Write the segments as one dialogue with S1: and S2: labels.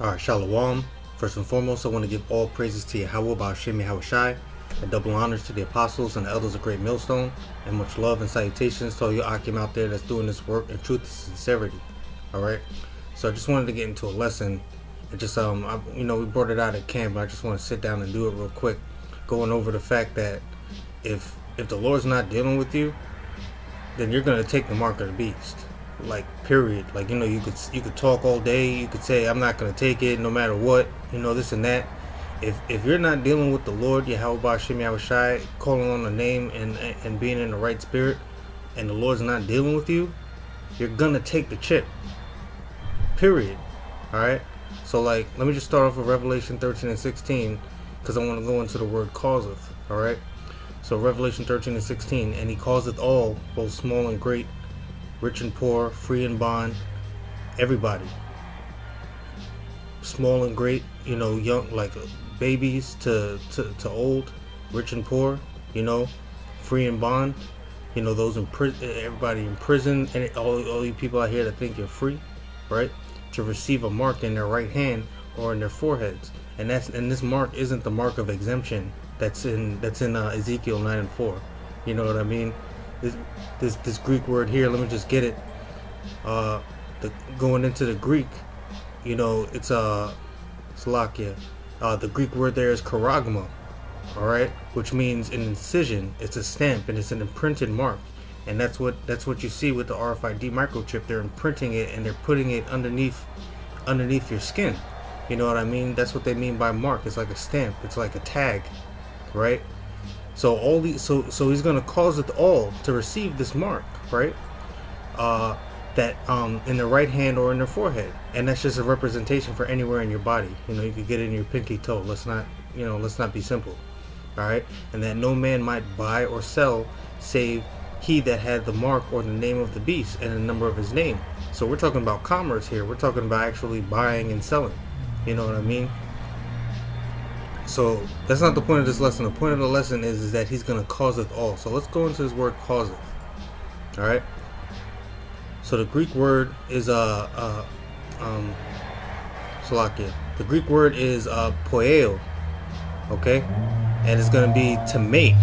S1: Alright, Shalom. First and foremost, I want to give all praises to Yahweh Ba'ashem Yahushai, and double honors to the apostles and the elders of Great Millstone, and much love and salutations to all you Akim out there that's doing this work in truth and sincerity. Alright, so I just wanted to get into a lesson. It just, we brought it out at camp, but I just want to sit down and do it real quick, going over the fact that if the Lord's not dealing with you, then you're going to take the mark of the beast. Like, period. Like, you could talk all day, you could say I'm not going to take it no matter what, this and that. If you're not dealing with the Lord, Yahweh Ba'ashem Yahushai, calling on the name and being in the right spirit, and the Lord's not dealing with you, you're going to take the chip. Period. Alright? So, like, let me just start off with Revelation 13 and 16, because I want to go into the word causeth. Alright? So, Revelation 13 and 16, and he causeth all, both small and great, rich and poor, free and bond, everybody, small and great, young, like babies to old, rich and poor, free and bond, those in prison, everybody in prison, and all you people out here that think you're free, right, to receive a mark in their right hand or in their foreheads, and this mark isn't the mark of exemption that's in Ezekiel 9 and 4. You know what I mean? This Greek word here, let me just get it. Going into the Greek, it's Slovakia. The Greek word there is charagma, all right, which means an incision. It's a stamp and it's an imprinted mark, and that's what you see with the RFID microchip. They're imprinting it and they're putting it underneath your skin. You know what I mean? That's what they mean by mark. It's like a stamp. It's like a tag, right? So so he's gonna cause it all to receive this mark, right? That in the right hand or in their forehead, and that's just a representation for anywhere in your body. You could get it in your pinky toe. Let's not be simple, all right? And that no man might buy or sell save he that had the mark or the name of the beast and the number of his name. So we're talking about commerce here. We're talking about actually buying and selling. You know what I mean? So that's not the point of this lesson. The point of the lesson is that he's going to causeth all. So let's go into this word causeth. All right. So the Greek word is Slovakia. The Greek word is poieo. Okay, and it's going to be to make,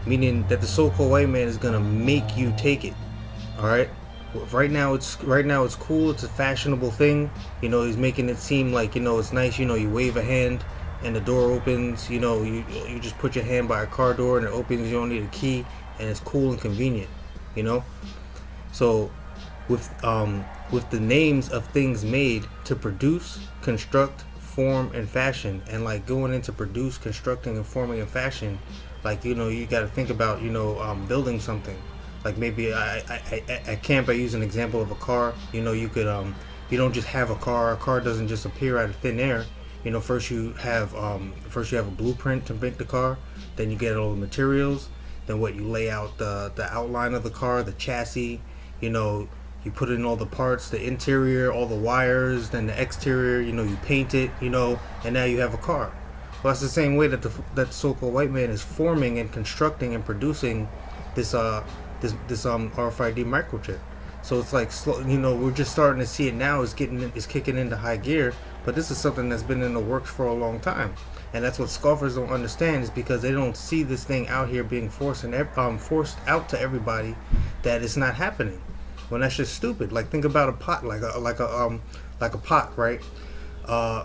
S1: meaning that the so-called white man is going to make you take it. All right. Right now it's cool. It's a fashionable thing. He's making it seem like it's nice. You wave a hand and the door opens. You just put your hand by a car door and it opens. You don't need a key, and it's cool and convenient. So with the names of things made to produce, construct, form, and fashion, and like going into produce, constructing, and forming and fashion, like you got to think about building something. Like maybe at camp I use an example of a car. You could you don't just have a car. A car doesn't just appear out of thin air. First you have a blueprint to make the car, then you get all the materials, then you lay out the outline of the car, the chassis, you put in all the parts, the interior, all the wires, then the exterior, you paint it, and now you have a car. Well, that's the same way that the so-called white man is forming and constructing and producing this RFID microchip. So it's like we're just starting to see it now. It's kicking into high gear, but this is something that's been in the works for a long time, and that's what scoffers don't understand, is because they don't see this thing out here being forced out to everybody, that it's not happening. When that's just stupid. Like, think about a pot, like a pot, right?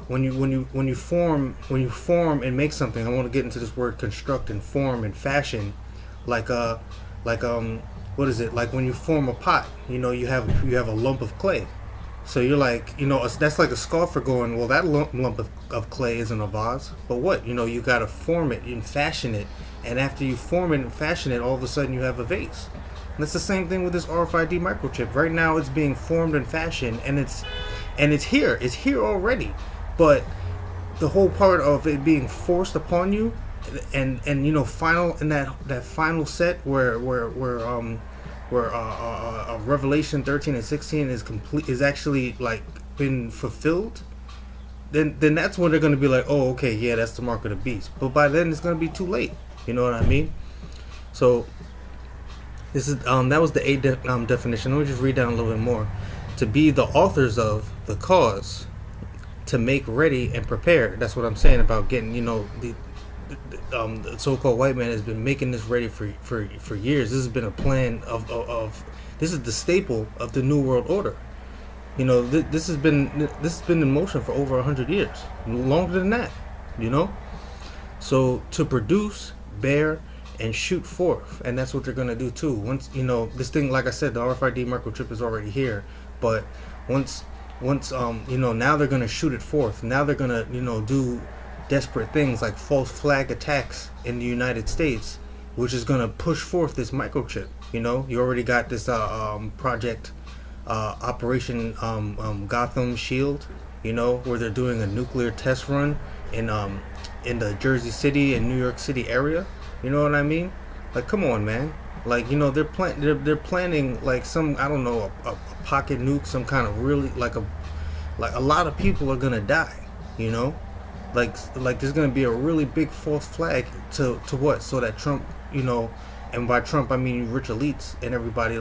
S1: When you form and make something. I want to get into this word construct and form and fashion, what is it? Like when you form a pot, you have a lump of clay. So you're like, that's like a scoffer going, well, that lump of clay isn't a vase. But what? You got to form it and fashion it. And after you form it and fashion it, all of a sudden you have a vase. And that's the same thing with this RFID microchip. Right now it's being formed and fashioned, and it's here. It's here already. But the whole part of it being forced upon you, and final in that final set where Revelation 13 and 16 is actually like been fulfilled, then that's when they're going to be like, oh, okay, yeah, that's the mark of the beast. But by then it's going to be too late. You know what I mean? So this is that was the definition. Let me just read down a little bit more. To be the authors of, the cause, to make ready and prepare. That's what I'm saying about getting, the so-called white man has been making this ready for years. This has been a plan of this is the staple of the New World Order. This has been in motion for over 100 years, longer than that. So to produce, bear, and shoot forth, and that's what they're gonna do too. Once this thing, like I said, the RFID microchip is already here, but once now they're gonna shoot it forth. Now they're gonna do desperate things like false flag attacks in the United States, which is gonna push forth this microchip. You already got this project Operation Gotham Shield, where they're doing a nuclear test run in the Jersey City and New York City area. You know what I mean? Like, come on, man. Like, they're planning like some, I don't know, a pocket nuke, some kind of really like a lot of people are gonna die. Like there's gonna be a really big false flag to what? So that Trump, and by Trump I mean rich elites and everybody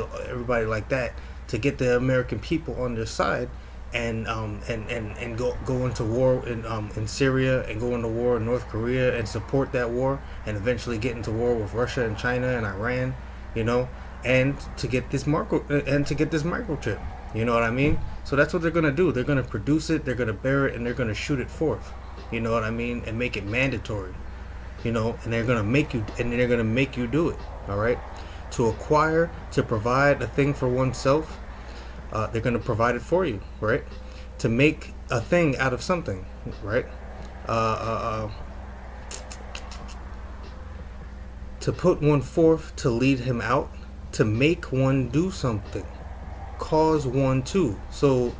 S1: like that, to get the American people on their side, and go into war in Syria, and go into war in North Korea and support that war, and eventually get into war with Russia and China and Iran, and to get this microchip. You know what I mean? So that's what they're gonna do. They're gonna produce it, they're gonna bear it, and they're gonna shoot it forth. You know what I mean? And make it mandatory. And they're gonna make you do it. All right. To acquire, to provide a thing for oneself, they're gonna provide it for you, right? To make a thing out of something, right? To put one forth, to lead him out, to make one do something, cause one to. So,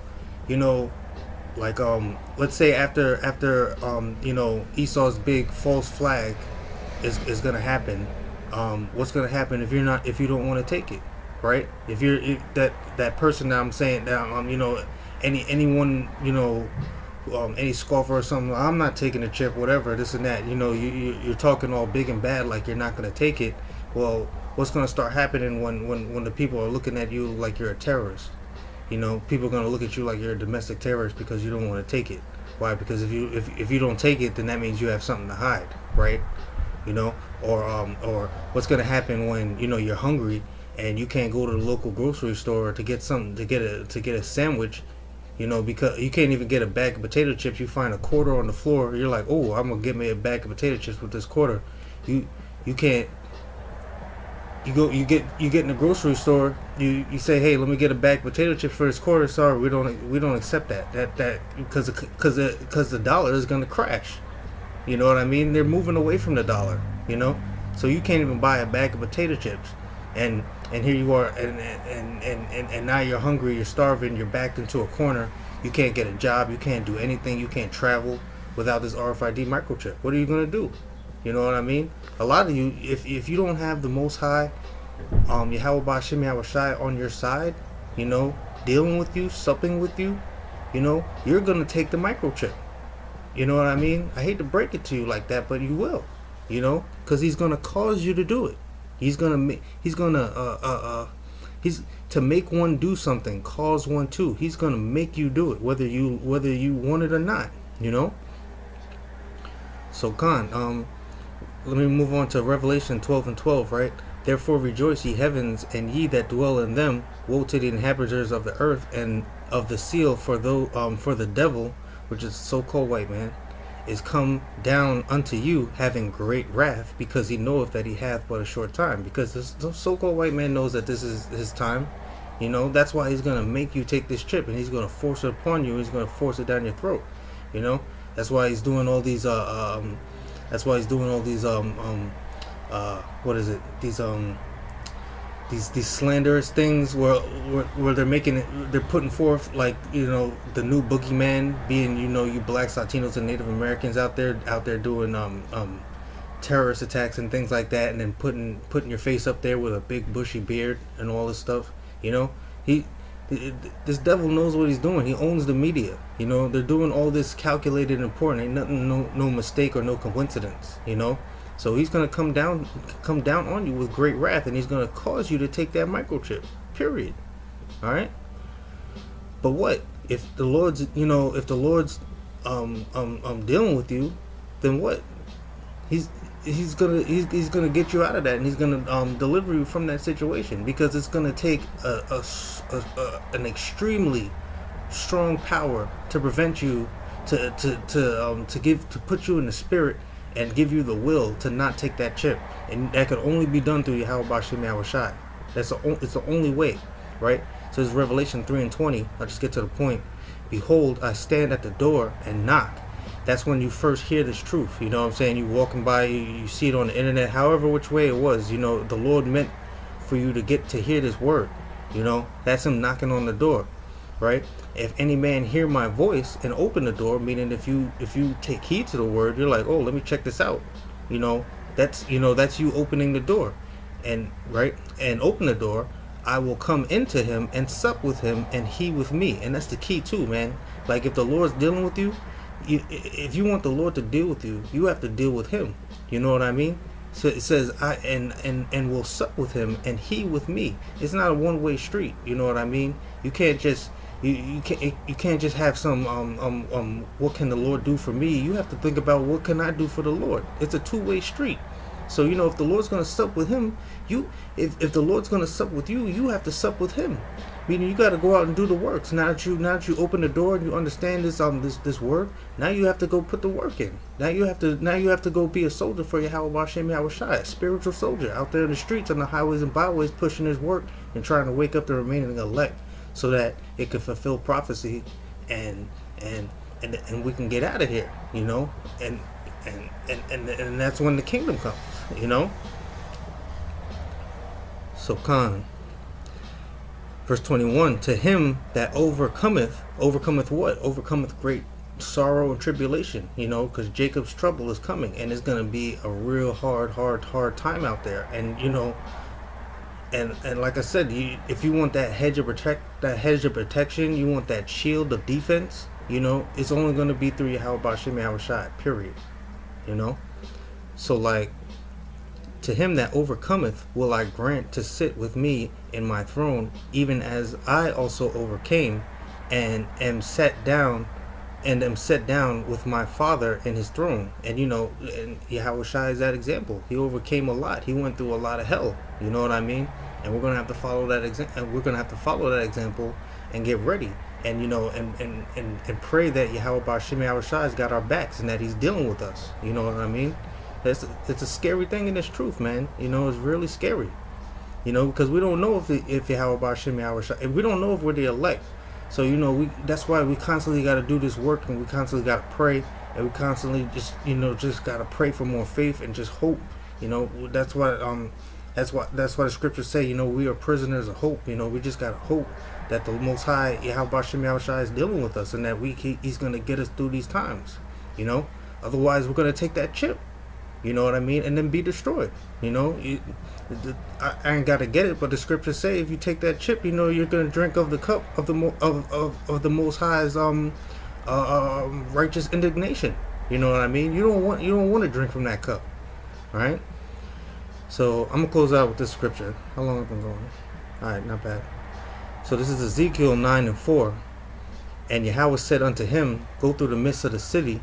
S1: like let's say after Esau's big false flag is gonna happen. What's gonna happen if you don't want to take it, right? If that person that I'm saying that anyone any scoffer or something, I'm not taking the chip, whatever, this and that, you're talking all big and bad like you're not gonna take it. Well, what's gonna start happening when the people are looking at you like you're a terrorist? People are gonna look at you like you're a domestic terrorist because you don't want to take it. Why? Because if you don't take it, then that means you have something to hide, right? Or what's gonna happen when you're hungry and you can't go to the local grocery store to get something, to get a sandwich, because you can't even get a bag of potato chips. You find a quarter on the floor, you're like, oh, I'm gonna get me a bag of potato chips with this quarter. You can't. You get in the grocery store. You say, hey, let me get a bag of potato chips for this quarter. Sorry, we don't accept that because the dollar is gonna crash. You know what I mean? They're moving away from the dollar. So you can't even buy a bag of potato chips, and here you are, and now you're hungry, you're starving, you're backed into a corner. You can't get a job, you can't do anything, you can't travel without this RFID microchip. What are you gonna do? You know what I mean? A lot of you, if you don't have the Most High, Yahweh Ba'Shem Yahweh Shai on your side, dealing with you, supping with you, you're gonna take the microchip. You know what I mean? I hate to break it to you like that, but you will. Because he's gonna cause you to do it. He's to make one do something, cause one to. He's gonna make you do it, whether you want it or not. So Khan, let me move on to Revelation 12:12, right? Therefore rejoice, ye heavens, and ye that dwell in them. Woe to the inhabitants of the earth and of the seal, for the devil, which is so-called white man, is come down unto you, having great wrath, because he knoweth that he hath but a short time. Because the so-called white man knows that this is his time. That's why he's gonna make you take this chip, and he's gonna force it upon you. He's gonna force it down your throat. That's why he's doing all these. What is it? These slanderous things where they're making it, they're putting forth like the new boogeyman being you blacks, Latinos, and Native Americans out there doing terrorist attacks and things like that, and then putting your face up there with a big bushy beard and all this stuff. This devil knows what he's doing. He owns the media. They're doing all this calculated and important. Ain't nothing, no mistake or no coincidence. So he's gonna come down on you with great wrath, and he's gonna cause you to take that microchip. Period. All right. But what if the Lord's dealing with you, then what? He's he's gonna get you out of that, and he's gonna deliver you from that situation, because it's gonna take an extremely strong power to prevent you to put you in the spirit and give you the will to not take that chip, and that could only be done through Yahweh Bashim Yahushai. It's the only way, right? So it's Revelation 3:20. I'll just get to the point. Behold, I stand at the door and knock. That's when you first hear this truth. You know what I'm saying? You walking by, you see it on the internet, however which way it was. You know, the Lord meant for you to get to hear this word. You know, that's him knocking on the door, right? If any man hear my voice and open the door, meaning if you take heed to the word, you're like, oh, let me check this out. You know, that's you opening the door, and right, and open the door. I will come into him and sup with him, and he with me. And that's the key too, man. Like, if the Lord's dealing with you, if you want the Lord to deal with you, you have to deal with him. You know what I mean? So it says, I and will sup with him, and he with me. It's not a one-way street. You know what I mean? You can't just you can't just have some what can the Lord do for me? You have to think about, what can I do for the Lord? It's a two-way street. So, you know, if the Lord's going to sup with him, if the Lord's going to sup with you, you have to sup with him. Meaning, you got to go out and do the works. Now that you open the door and you understand this word, now you have to go put the work in. Now you have to go be a soldier for Yahweh Bashem Yahushai, a spiritual soldier out there in the streets, on the highways and byways, pushing his work and trying to wake up the remaining elect, so that it can fulfill prophecy, and we can get out of here. You know, and that's when the kingdom comes. You know. So verse 21, to him that overcometh what? Overcometh great sorrow and tribulation. You know, because Jacob's trouble is coming, and it's going to be a real hard time out there. And you know, and like I said, if you want that hedge of protection, you want that shield of defense. You know, it's only going to be through Yahweh Bashim Yahushai. Period. You know, so like, to him that overcometh will I grant to sit with me in my throne, even as I also overcame, and am set down with my Father in his throne. And you know, and Yahushua is that example. He overcame a lot. He went through a lot of hell. You know what I mean? And we're gonna have to follow that example, and get ready. And you know, and pray that Yahweh Bashim Yahushua has got our backs, and that he's dealing with us. You know what I mean? It's a scary thing in this truth, man. You know, it's really scary. You know, because we don't know if Yahweh Bashim Yahushua, we don't know if we're the elect. So you know, that's why we constantly got to do this work, and we constantly got to pray, and we constantly just got to pray for more faith and just hope. You know, that's what the scriptures say. You know, we are prisoners of hope. You know, we just got to hope that the Most High Yahweh Bashim Yahushua is dealing with us, and that he's going to get us through these times. You know, otherwise we're going to take that chip. You know what I mean? And then be destroyed. You know, I ain't got to get it, but the scriptures say if you take that chip, you know, you're going to drink of the cup of the Most High's righteous indignation. You know what I mean? You don't want to drink from that cup, right? So I'm gonna close out with this scripture. How long have I been going? All right, not bad. So this is Ezekiel 9:4. And Yahweh said unto him, go through the midst of the city,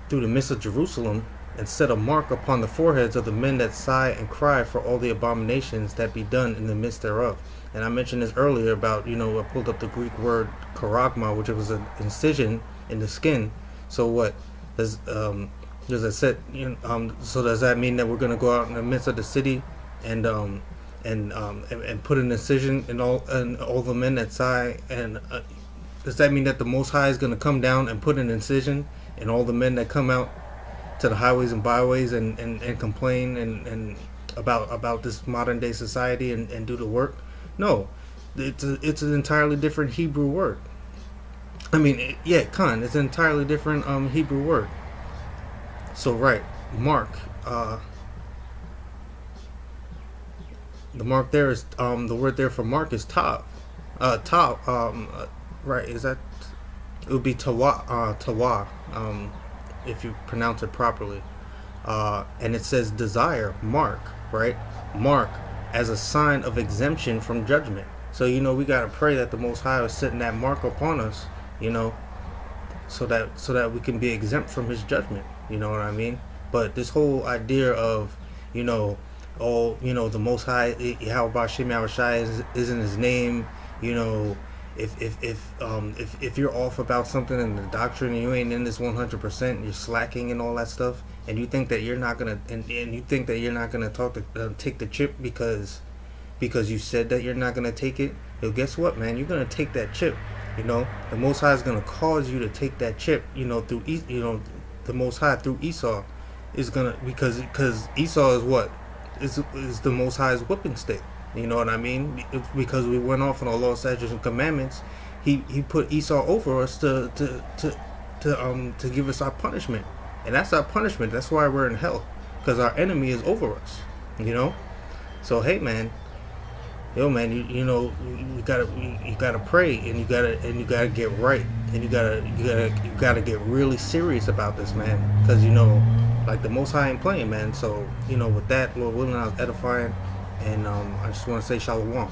S1: through the midst of Jerusalem, and set a mark upon the foreheads of the men that sigh and cry for all the abominations that be done in the midst thereof. And I mentioned this earlier about, you know, I pulled up the Greek word karagma, which was an incision in the skin. So what does I said, you know, so does that mean that we're going to go out in the midst of the city and put an incision in all the men that sigh? And does that mean that the Most High is going to come down and put an incision in all the men that come out to the highways and byways and complain and about this modern day society and do the work? No, it's an entirely different Hebrew word. I mean, it's an entirely different Hebrew word. So right, mark. The mark there is the word there for mark is tav. Right, is that? It would be tawa. If you pronounce it properly. And it says desire, mark, right? Mark as a sign of exemption from judgment. So, you know, we got to pray that the Most High is setting that mark upon us, you know, so that we can be exempt from his judgment. You know what I mean? But this whole idea of, you know, oh, you know, the Most High, Yahweh Shem Yahushai isn't his name. You know, if you're off about something in the doctrine and you ain't in this 100%, you're slacking and all that stuff, and you think that you're not gonna, and you think that you're not gonna take the chip because you said that you're not gonna take it. Yo, guess what, man? You're gonna take that chip. You know, the Most High is gonna cause you to take that chip. You know, the Most High through Esau is gonna, because Esau is what is the Most High's whipping stick. You know what I mean? Because we went off on the law, statutes, and commandments, he put Esau over us to give us our punishment, and that's our punishment. That's why we're in hell, because our enemy is over us. You know, so hey, man, yo, man, you know, you gotta pray, and you gotta get right, and you gotta get really serious about this, man, because you know, like, the Most High ain't playing, man. So, you know, with that, Lord willing, I was edifying, and I just want to say shalom.